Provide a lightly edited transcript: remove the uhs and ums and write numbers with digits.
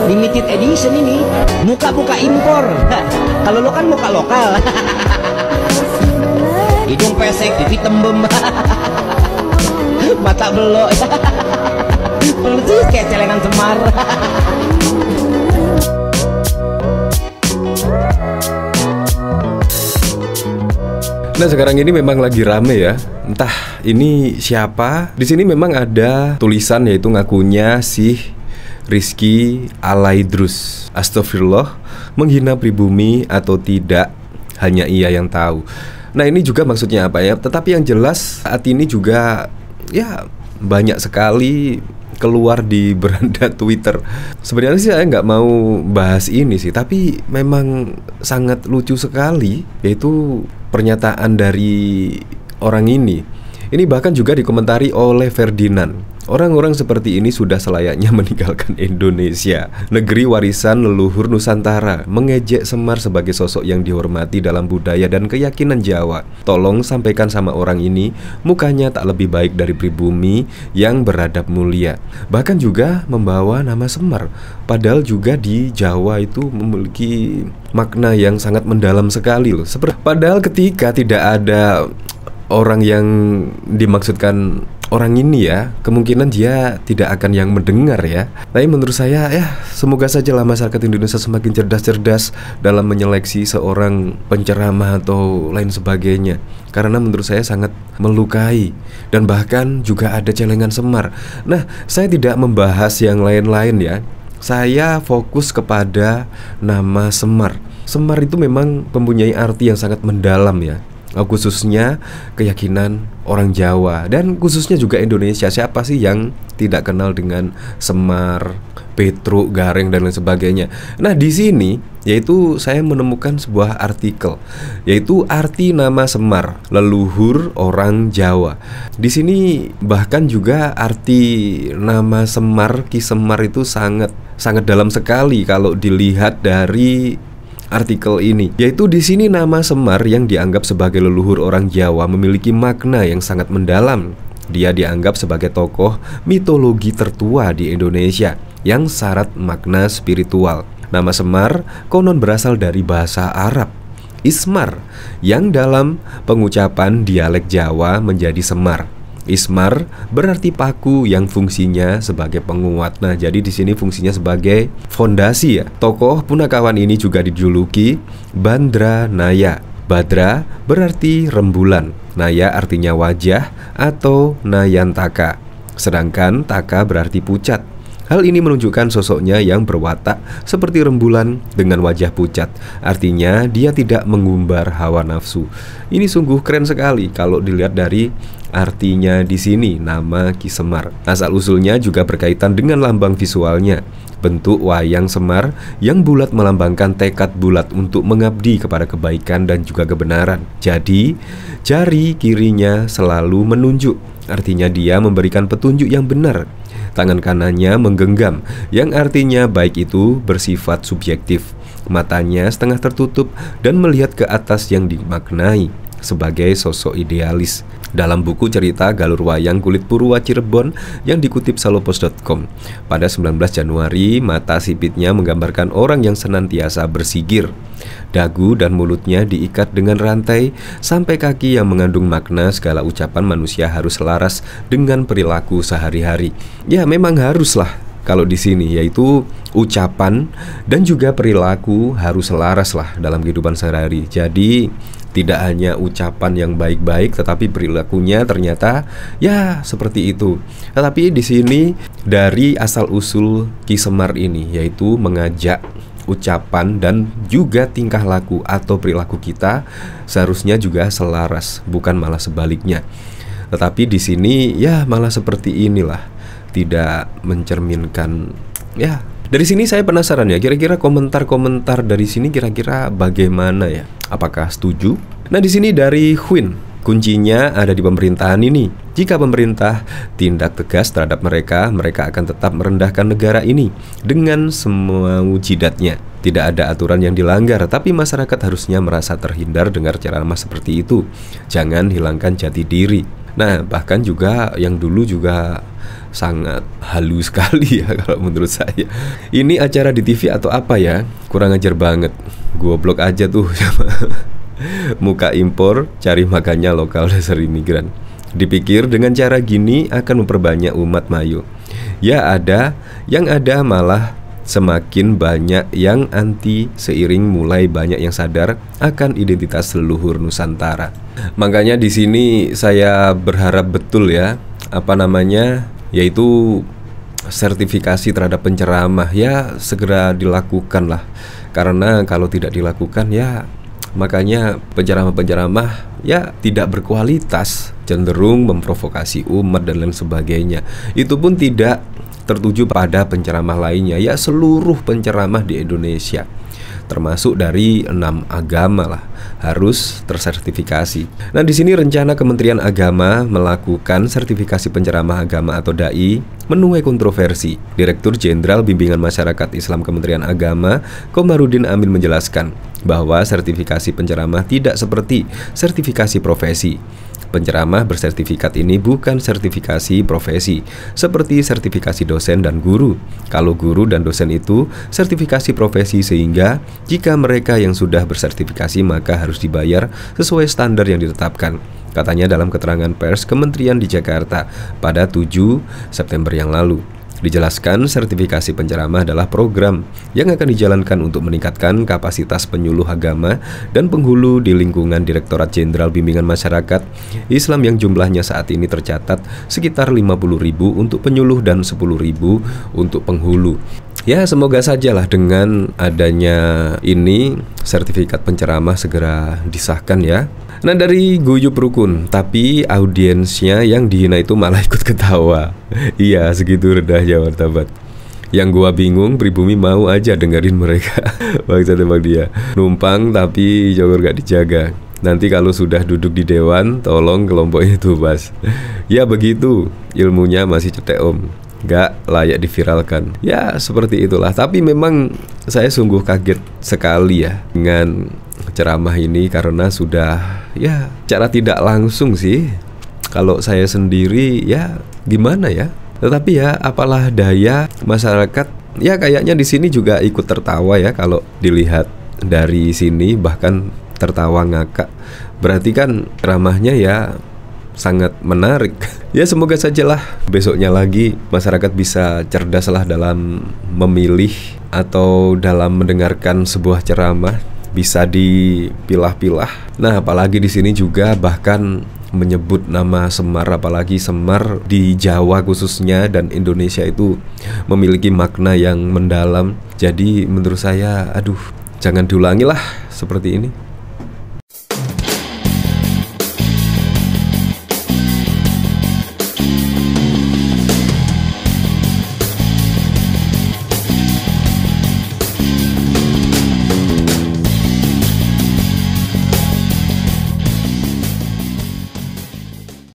limited edition ini, muka-muka impor. Kalau lo kan muka lokal. Hidung pesek, pipi tembem, mata belok, persis kayak celengan Semar. Nah sekarang ini memang lagi rame ya. Entah ini siapa. Di sini memang ada tulisan yaitu ngakunya si Rizky Alaidrus. Astagfirullah, menghina pribumi atau tidak hanya ia yang tahu. Nah ini juga maksudnya apa ya? Tetapi yang jelas saat ini juga ya banyak sekali keluar di beranda Twitter. Sebenarnya sih saya nggak mau bahas ini sih, tapi memang sangat lucu sekali yaitu pernyataan dari orang ini. Ini bahkan juga dikomentari oleh Ferdinand. Orang-orang seperti ini sudah selayaknya meninggalkan Indonesia, negeri warisan leluhur Nusantara. Mengejek Semar sebagai sosok yang dihormati dalam budaya dan keyakinan Jawa. Tolong sampaikan sama orang ini, mukanya tak lebih baik dari pribumi yang beradab mulia. Bahkan juga membawa nama Semar. Padahal juga di Jawa itu memiliki makna yang sangat mendalam sekali loh. Padahal ketika tidak ada orang yang dimaksudkan orang ini ya, kemungkinan dia tidak akan yang mendengar ya. Tapi menurut saya ya, semoga saja lah masyarakat Indonesia semakin cerdas-cerdas dalam menyeleksi seorang penceramah atau lain sebagainya. Karena menurut saya sangat melukai. Dan bahkan juga ada celengan Semar. Nah, saya tidak membahas yang lain-lain ya. Saya fokus kepada nama Semar. Semar itu memang mempunyai arti yang sangat mendalam ya, khususnya keyakinan orang Jawa dan khususnya juga Indonesia. Siapa sih yang tidak kenal dengan Semar, Petruk, Gareng dan lain sebagainya. Nah di sini yaitu saya menemukan sebuah artikel yaitu arti nama Semar, leluhur orang Jawa. Di sini bahkan juga arti nama Semar, Ki Semar itu sangat dalam sekali kalau dilihat dari artikel ini, yaitu di sini nama Semar yang dianggap sebagai leluhur orang Jawa memiliki makna yang sangat mendalam. Dia dianggap sebagai tokoh mitologi tertua di Indonesia yang syarat makna spiritual. Nama Semar konon berasal dari bahasa Arab Ismar, yang dalam pengucapan dialek Jawa menjadi Semar. Ismar berarti paku yang fungsinya sebagai penguat. Nah, jadi di sini fungsinya sebagai fondasi ya. Tokoh punakawan ini juga dijuluki Bandra Naya. Badra berarti rembulan, Naya artinya wajah atau Nayantaka. Sedangkan Taka berarti pucat. Hal ini menunjukkan sosoknya yang berwatak seperti rembulan dengan wajah pucat. Artinya dia tidak mengumbar hawa nafsu. Ini sungguh keren sekali kalau dilihat dari artinya di sini nama Ki Semar. Asal usulnya juga berkaitan dengan lambang visualnya. Bentuk wayang Semar yang bulat melambangkan tekad bulat untuk mengabdi kepada kebaikan dan juga kebenaran. Jadi jari kirinya selalu menunjuk, artinya dia memberikan petunjuk yang benar. Tangan kanannya menggenggam, yang artinya baik itu bersifat subjektif. Matanya setengah tertutup dan melihat ke atas yang dimaknai sebagai sosok idealis. Dalam buku cerita Galur Wayang Kulit Purwa Cirebon yang dikutip salopos.com, pada 19 Januari mata sipitnya menggambarkan orang yang senantiasa bersigir. Dagu dan mulutnya diikat dengan rantai sampai kaki yang mengandung makna segala ucapan manusia harus selaras dengan perilaku sehari-hari. Ya memang haruslah kalau di sini, yaitu ucapan dan juga perilaku harus selaras lah dalam kehidupan sehari-hari. Jadi tidak hanya ucapan yang baik-baik, tetapi perilakunya ternyata ya seperti itu. Tetapi di sini dari asal usul Ki Semar ini, yaitu mengajak ucapan dan juga tingkah laku atau perilaku kita seharusnya juga selaras, bukan malah sebaliknya. Tetapi di sini ya malah seperti inilah, tidak mencerminkan ya. Dari sini saya penasaran ya, kira-kira komentar-komentar dari sini kira-kira bagaimana ya? Apakah setuju? Nah di sini dari Huin, kuncinya ada di pemerintahan ini. Jika pemerintah tindak tegas terhadap mereka, mereka akan tetap merendahkan negara ini dengan semua jidatnya. Tidak ada aturan yang dilanggar, tapi masyarakat harusnya merasa terhindar dengar ceramah seperti itu. Jangan hilangkan jati diri. Nah bahkan juga yang dulu juga sangat halus sekali ya kalau menurut saya. Ini acara di TV atau apa ya? Kurang ajar banget. Goblok aja tuh sama muka impor, cari makannya lokal dasar imigran. Dipikir dengan cara gini akan memperbanyak umat Mayo. Ya ada, yang ada malah semakin banyak yang anti seiring mulai banyak yang sadar akan identitas leluhur Nusantara. Makanya di sini saya berharap betul ya, yaitu sertifikasi terhadap penceramah ya segera dilakukan lah. Karena kalau tidak dilakukan ya makanya penceramah-penceramah ya tidak berkualitas, cenderung memprovokasi umat dan lain sebagainya. Itu pun tidak tertuju pada penceramah lainnya, ya seluruh penceramah di Indonesia, termasuk dari 6 agama lah, harus tersertifikasi. Nah, di sini rencana Kementerian Agama melakukan sertifikasi penceramah agama atau dai menuai kontroversi. Direktur Jenderal Bimbingan Masyarakat Islam Kementerian Agama, Komarudin Amin menjelaskan bahwa sertifikasi penceramah tidak seperti sertifikasi profesi. Penceramah bersertifikat ini bukan sertifikasi profesi, seperti sertifikasi dosen dan guru. Kalau guru dan dosen itu sertifikasi profesi, sehingga jika mereka yang sudah bersertifikasi maka harus dibayar sesuai standar yang ditetapkan, katanya dalam keterangan pers Kementerian di Jakarta pada 7 September yang lalu. Dijelaskan sertifikasi penceramah adalah program yang akan dijalankan untuk meningkatkan kapasitas penyuluh agama dan penghulu di lingkungan Direktorat Jenderal Bimbingan Masyarakat Islam yang jumlahnya saat ini tercatat sekitar 50.000 untuk penyuluh dan 10.000 untuk penghulu. Ya, semoga sajalah dengan adanya ini sertifikat penceramah segera disahkan ya. Nah, dari guyup rukun, tapi audiensnya yang dihina itu malah ikut ketawa. Iya, segitu rendahnya martabat. Yang gua bingung, pribumi mau aja dengerin mereka. Bangsa tembak dia, numpang tapi jogor gak dijaga. Nanti kalau sudah duduk di dewan, tolong kelompoknya itu bas. Ya begitu, ilmunya masih cetek om, gak layak diviralkan. Ya seperti itulah. Tapi memang saya sungguh kaget sekali ya dengan ceramah ini, karena sudah ya cara tidak langsung sih. Kalau saya sendiri ya gimana ya. Tetapi ya apalah daya, masyarakat ya kayaknya di sini juga ikut tertawa ya kalau dilihat dari sini, bahkan tertawa ngakak. Berarti kan ceramahnya ya sangat menarik. Ya semoga sajalah besoknya lagi masyarakat bisa cerdaslah dalam memilih atau dalam mendengarkan sebuah ceramah, bisa dipilah-pilah. Nah, apalagi di sini juga bahkan menyebut nama Semar, apalagi Semar di Jawa khususnya dan Indonesia itu memiliki makna yang mendalam. Jadi menurut saya, aduh, jangan diulangi lah seperti ini.